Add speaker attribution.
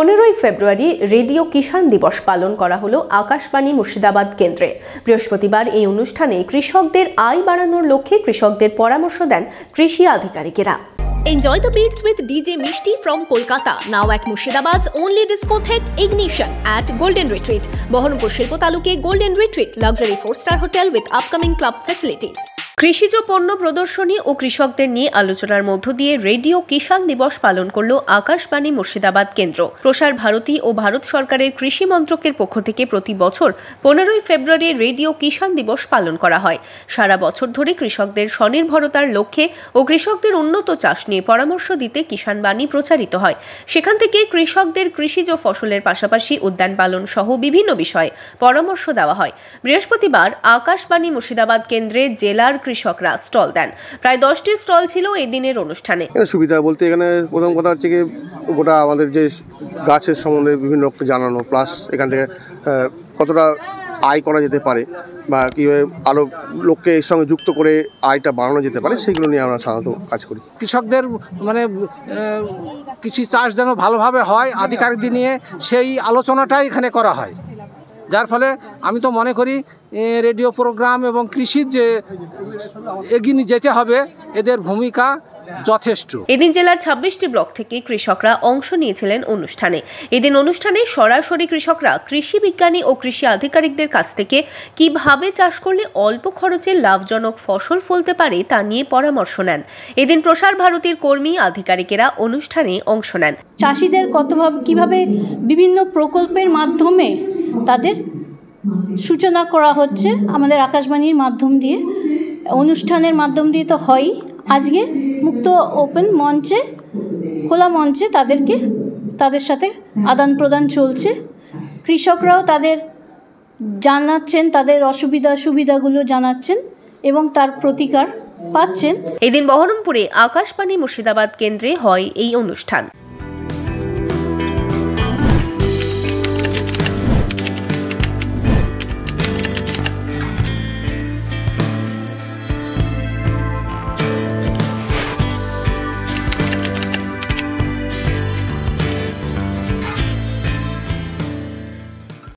Speaker 1: 15ই ফেব্রুয়ারি radio কিষাণ দিবস পালন করা হলো আকাশবাণী মুর্শিদাবাদ কেন্দ্রে। বৃহস্পতিবার এই অনুষ্ঠানে কৃষকদের আয় বাড়ানোর লক্ষ্যে কৃষকদের পরামর্শ দেন কৃষি আধিকারিকেরা।
Speaker 2: Enjoy the beats with DJ Mishti from Kolkata, now at Murshidabad's only discotheque Ignition at Golden Retreat, Baharampur Shilpo Taluke Golden Retreat, luxury 4-star hotel with upcoming club facility.
Speaker 1: কৃষিজ পণ্য প্রদর্শনী ও কৃষকদের নিয়ে আলোচনার মধ্য দিয়ে রেডিও কিষাণ দিবস পালন করল আকাশবাণী মুর্শিদাবাদ কেন্দ্র। প্রসার ভারতী ও ভারত সরকারের কৃষি মন্ত্রকের পক্ষ থেকে প্রতি বছর 15ই ফেব্রুয়ারি রেডিও কিষাণ দিবস পালন করা হয়। সারা বছর ধরে কৃষকদের স্বনির্ভরতার লক্ষ্যে ও কৃষকদের উন্নত চাষ নিয়ে পরামর্শ দিতে কিষাণ বাণী প্রচারিত হয়। সেখান থেকে কৃষকদের কৃষিজ ফসলের পাশাপাশি উদ্যান পালন সহ বিভিন্ন বিষয়ে পরামর্শ দেওয়া হয়। বৃহস্পতিবার আকাশবাণী মুর্শিদাবাদ কেন্দ্রে জেলার কৃষকরা স্টল দেন। প্রায় 10টি স্টল ছিল এই দিনের অনুষ্ঠানে।
Speaker 3: সুবিধা বলতে এখানে প্রথম কথা হচ্ছে কি গোটা আমাদের যে গাছের সম্বন্ধে বিভিন্ন জানানো, প্লাস এখান থেকে কতটা আয় করা যেতে পারে বা কীভাবে আরও লোককে এর সঙ্গে যুক্ত করে আয়টা বাড়ানো যেতে পারে সেগুলো নিয়ে আমরা সাধারণত কাজ করি।
Speaker 4: কৃষকদের কৃষি চাষ যেন ভালোভাবে হয় আধিকারিকদের নিয়ে সেই আলোচনাটাই এখানে করা হয়, যার ফলে আমি তো মনে করি রেডিও প্রোগ্রাম এবং কৃষির যে এগিয়ে যেতে হবে এদের ভূমিকা যথেষ্ট।
Speaker 1: এদিন জেলার 26টি ব্লক থেকে কৃষকরা অংশ নিয়েছিলেন অনুষ্ঠানে। এদিন অনুষ্ঠানে সরাসরি কৃষকরা কৃষি বিজ্ঞানী ও কৃষি আধিকারিকদের কাছ থেকে কিভাবে চাষ করলে অল্প খরচে লাভজনক ফসল ফলতে পারে তা নিয়ে পরামর্শ নেন। এদিন প্রসার ভারতীর কর্মী আধিকারিকেরা অনুষ্ঠানে অংশ নেন।
Speaker 5: চাষিদের কিভাবে বিভিন্ন প্রকল্পের মাধ্যমে তাদের সূচনা করা হচ্ছে আমাদের আকাশবাণীর মাধ্যম দিয়ে, অনুষ্ঠানের মাধ্যম দিয়ে তো হয়ই। আজকে মুক্ত ওপেন মঞ্চে, খোলা মঞ্চে তাদের সাথে আদান প্রদান চলছে। কৃষকরাও তাদের জানাচ্ছেন, তাদের সুবিধাগুলো জানাচ্ছেন এবং তার প্রতিকার পাচ্ছেন।
Speaker 1: এদিন বহরমপুরে আকাশবাণী মুর্শিদাবাদ কেন্দ্রে হয় এই অনুষ্ঠান।